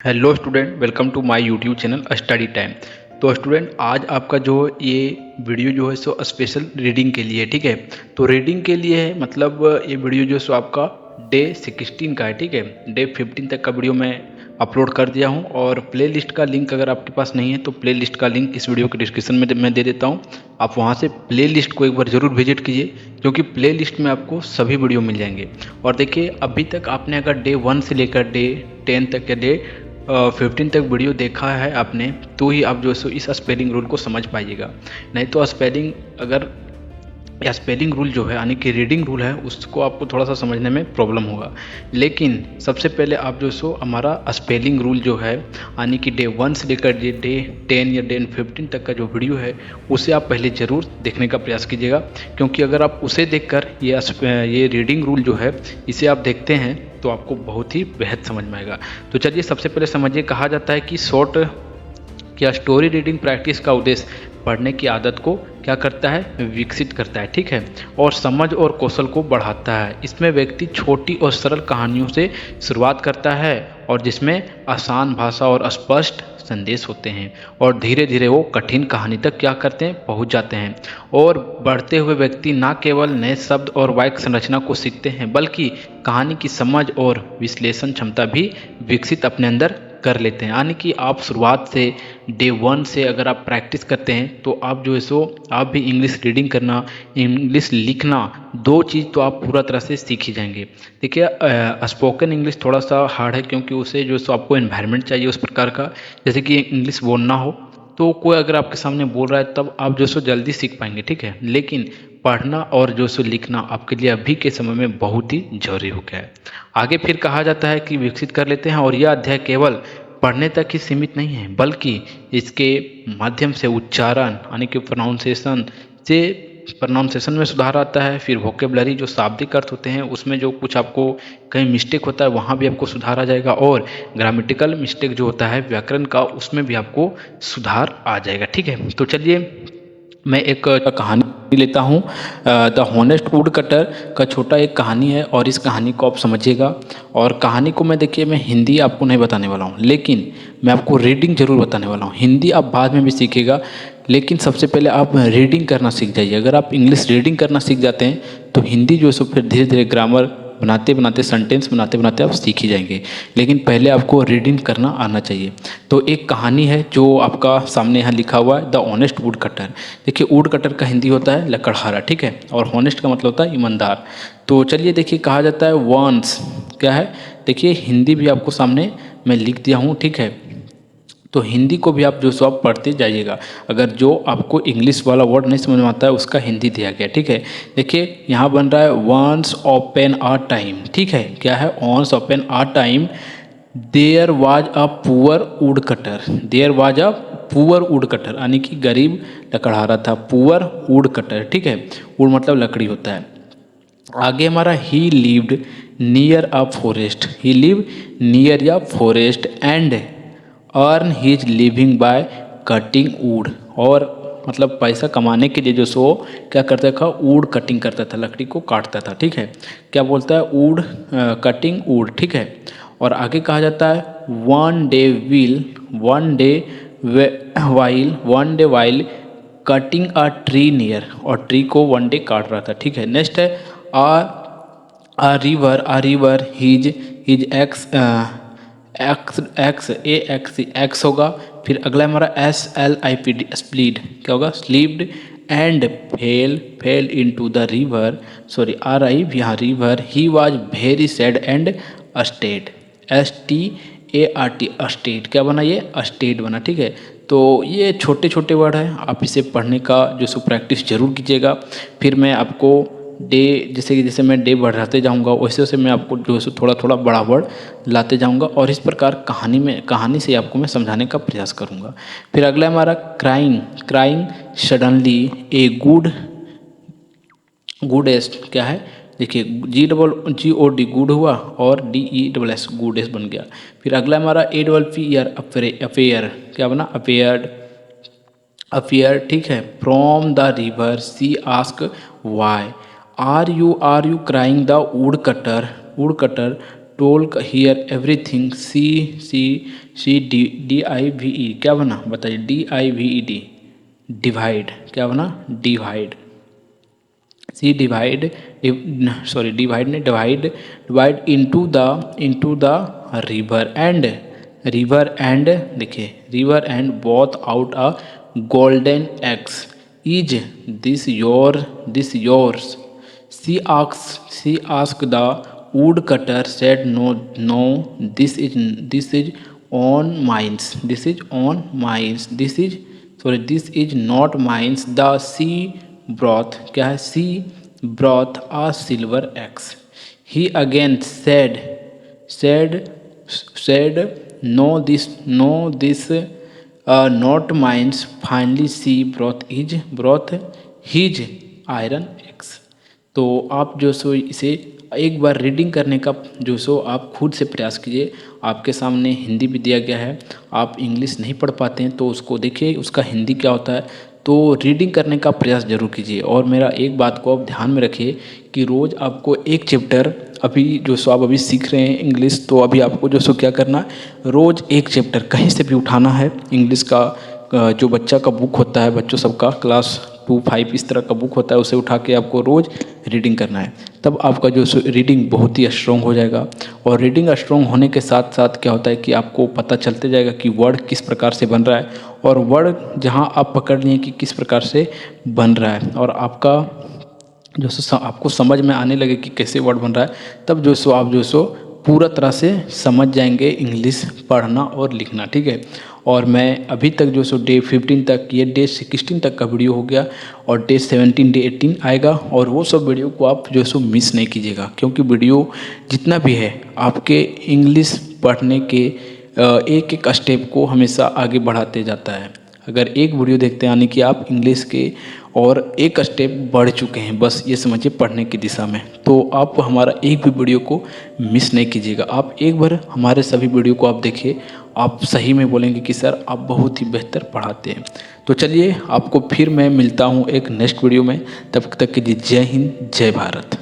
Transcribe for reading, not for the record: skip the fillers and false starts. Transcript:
Hello student, welcome to my YouTube channel study time. तो student, आज आपका जो ये वीडियो जो है सो स्पेशल रीडिंग के लिए, ठीक है। तो रीडिंग के लिए है, मतलब ये वीडियो जो है सो आपका डे 16 का है, ठीक है। डे 15 तक का वीडियो मैं अपलोड कर दिया हूँ, और प्ले लिस्ट का लिंक अगर आपके पास नहीं है तो प्ले लिस्ट का लिंक इस वीडियो के डिस्क्रिप्शन में मैं दे देता हूँ। आप वहाँ से प्ले लिस्ट को एक बार ज़रूर विजिट कीजिए, क्योंकि प्ले लिस्ट में आपको सभी वीडियो मिल जाएंगे। और देखिए, अभी तक आपने अगर डे 1 से लेकर डे 10 तक या डे 15 तक वीडियो देखा है आपने, तो ही आप जो है सो इस स्पेलिंग रूल को समझ पाइएगा। नहीं तो स्पेलिंग अगर या स्पेलिंग रूल जो है, यानी कि रीडिंग रूल है, उसको आपको थोड़ा सा समझने में प्रॉब्लम होगा। लेकिन सबसे पहले आप जो सो हमारा स्पेलिंग रूल जो है, यानी कि डे 1 से लेकर डे 10 या डे 15 तक का जो वीडियो है, उसे आप पहले ज़रूर देखने का प्रयास कीजिएगा। क्योंकि अगर आप उसे देखकर ये रीडिंग रूल जो है, इसे आप देखते हैं तो आपको बहुत ही बेहद समझ में आएगा। तो चलिए सबसे पहले समझिए, कहा जाता है कि शॉर्ट क्या स्टोरी रीडिंग प्रैक्टिस का उद्देश्य पढ़ने की आदत को क्या करता है, विकसित करता है, ठीक है, और समझ और कौशल को बढ़ाता है। इसमें व्यक्ति छोटी और सरल कहानियों से शुरुआत करता है, और जिसमें आसान भाषा और स्पष्ट संदेश होते हैं, और धीरे धीरे वो कठिन कहानी तक क्या करते हैं, पहुंच जाते हैं। और बढ़ते हुए व्यक्ति न केवल नए शब्द और वाक्य संरचना को सीखते हैं, बल्कि कहानी की समझ और विश्लेषण क्षमता भी विकसित अपने अंदर कर लेते हैं। यानी कि आप शुरुआत से डे 1 से अगर आप प्रैक्टिस करते हैं, तो आप जो है सो आप भी इंग्लिश रीडिंग करना, इंग्लिश लिखना, दो चीज़ तो आप पूरा तरह से सीख ही जाएंगे। देखिए, स्पोकन इंग्लिश थोड़ा सा हार्ड है, क्योंकि उसे जो है सो आपको एनवायरनमेंट चाहिए उस प्रकार का, जैसे कि इंग्लिश बोलना हो तो कोई अगर आपके सामने बोल रहा है, तब आप जो सो जल्दी सीख पाएंगे, ठीक है। लेकिन पढ़ना और जो सो लिखना आपके लिए अभी के समय में बहुत ही जरूरी हो गया है। आगे फिर कहा जाता है कि विकसित कर लेते हैं, और यह अध्याय केवल पढ़ने तक ही सीमित नहीं है, बल्कि इसके माध्यम से उच्चारण, यानी कि प्रोनाउंसिएशन में सुधार आता है। फिर वोकेबलरी, जो शाब्दिक अर्थ होते हैं, उसमें जो कुछ आपको कहीं मिस्टेक होता है वहाँ भी आपको सुधार आ जाएगा, और ग्रामेटिकल मिस्टेक जो होता है व्याकरण का, उसमें भी आपको सुधार आ जाएगा, ठीक है। तो चलिए मैं एक कहानी लेता हूँ। द हॉनेस्ट वुड कटर का छोटा एक कहानी है, और इस कहानी को आप समझिएगा। और कहानी को देखिए, मैं हिंदी आपको नहीं बताने वाला हूँ, लेकिन मैं आपको रीडिंग जरूर बताने वाला हूँ। हिंदी आप बाद में भी सीखिएगा, लेकिन सबसे पहले आप रीडिंग करना सीख जाइए। अगर आप इंग्लिश रीडिंग करना सीख जाते हैं, तो हिंदी जो है सो फिर धीरे धीरे ग्रामर बनाते बनाते, सेंटेंस बनाते बनाते आप सीख ही जाएंगे। लेकिन पहले आपको रीडिंग करना आना चाहिए। तो एक कहानी है जो आपका सामने यहाँ लिखा हुआ है, द ऑनेस्ट वुड कटर। देखिए, वुड कटर का हिंदी होता है लकड़हारा, ठीक है, और हॉनेस्ट का मतलब होता है ईमानदार। तो चलिए देखिए, कहा जाता है वंस क्या है। देखिए, हिंदी भी आपको सामने मैं लिख दिया हूँ, ठीक है। तो हिंदी को भी आप जो सो आप पढ़ते जाइएगा। अगर जो आपको इंग्लिश वाला वर्ड नहीं समझ में आता है, उसका हिंदी दिया गया, ठीक है। देखिए, यहाँ बन रहा है वंस अपॉन अ टाइम, ठीक है। क्या है, once upon a time there was a poor woodcutter. There was a poor woodcutter, यानी कि गरीब लकड़हारा था। पुअर वुड कटर, ठीक है। वुड मतलब लकड़ी होता है। आगे हमारा he lived near a forest. He live near a forest and earn his living by cutting wood. और मतलब पैसा कमाने के लिए जो सो क्या करता था, वुड कटिंग करता था, लकड़ी को काटता था, ठीक है। क्या बोलता है, वुड कटिंग वुड, ठीक है। और आगे कहा जाता है one day while cutting a tree near. और ट्री को वन डे काट रहा था, ठीक है। नेक्स्ट है a river his ex x x A x x होगा। फिर अगला हमारा SLIPD स्प्लीड, क्या होगा, slept and fail into the river. Sorry, यहाँ river. He was very sad and state. START state, क्या बना, ये अस्टेट बना, ठीक है। तो ये छोटे छोटे वर्ड हैं, आप इसे पढ़ने का जो सो प्रैक्टिस जरूर कीजिएगा। फिर मैं आपको डे, जैसे मैं डे बढ़ाते जाऊंगा, वैसे वैसे मैं आपको जो है थोड़ा थोड़ा बड़ा वर्ड लाते जाऊंगा, और इस प्रकार कहानी से आपको मैं समझाने का प्रयास करूंगा। फिर अगला हमारा क्राइंग सडनली ए गुडेस्ट, क्या है, देखिए GOD गुड हुआ, और DESS गुडेस बन गया। फिर अगला हमारा APPEAR अफेयर, क्या बना, अफेयर, ठीक है। From the river she asked why are you crying the woodcutter told her everything she she she DIVE क्या बना बताइए DIVED डिवाइड क्या बना dived she dived sorry dived ने dived into the river and देखिए river and brought out a golden axe is this yours she asked the woodcutter said no this is on mines this is not mines the she broth क्या है she brought a silver axe he again said no this not mine's finally she brought his iron axe. तो आप जो सो इसे एक बार reading करने का जो सो आप खुद से प्रयास कीजिए। आपके सामने हिंदी भी दिया गया है, आप इंग्लिश नहीं पढ़ पाते हैं तो उसको देखिए उसका हिंदी क्या होता है, तो रीडिंग करने का प्रयास जरूर कीजिए। और मेरा एक बात को आप ध्यान में रखिए कि रोज़ आपको एक चैप्टर अभी जो सो आप अभी सीख रहे हैं इंग्लिश, तो अभी आपको जो सो क्या करना है रोज़ एक चैप्टर कहीं से भी उठाना है। इंग्लिश का जो बच्चा का बुक होता है, बच्चों सबका क्लास 2, 5 इस तरह का बुक होता है, उसे उठा के आपको रोज़ रीडिंग करना है। तब आपका जो रीडिंग बहुत ही स्ट्रॉन्ग हो जाएगा। और रीडिंग स्ट्रॉन्ग होने के साथ साथ क्या होता है कि आपको पता चलते जाएगा कि वर्ड किस प्रकार से बन रहा है, और वर्ड जहाँ आप पकड़ लिए कि किस प्रकार से बन रहा है, और आपका जो सो आपको समझ में आने लगे कि कैसे वर्ड बन रहा है, तब जो सो आप जो सो पूरा तरह से समझ जाएंगे इंग्लिश पढ़ना और लिखना। ठीक है। और मैं अभी तक जो सो डे 15 तक, ये डे 16 तक का वीडियो हो गया, और डे 17 डे 18 आएगा, और वो सब वीडियो को आप जो सो मिस नहीं कीजिएगा, क्योंकि वीडियो जितना भी है आपके इंग्लिश पढ़ने के एक एक स्टेप को हमेशा आगे बढ़ाते जाता है। अगर एक वीडियो देखते हैं यानी कि आप इंग्लिश के और एक स्टेप बढ़ चुके हैं, बस ये समझिए पढ़ने की दिशा में। तो आप हमारा एक भी वीडियो को मिस नहीं कीजिएगा। आप एक बार हमारे सभी वीडियो को आप देखिए, आप सही में बोलेंगे कि सर आप बहुत ही बेहतर पढ़ाते हैं। तो चलिए आपको फिर मैं मिलता हूँ एक नेक्स्ट वीडियो में, तब तक के लिए जय हिंद जय भारत।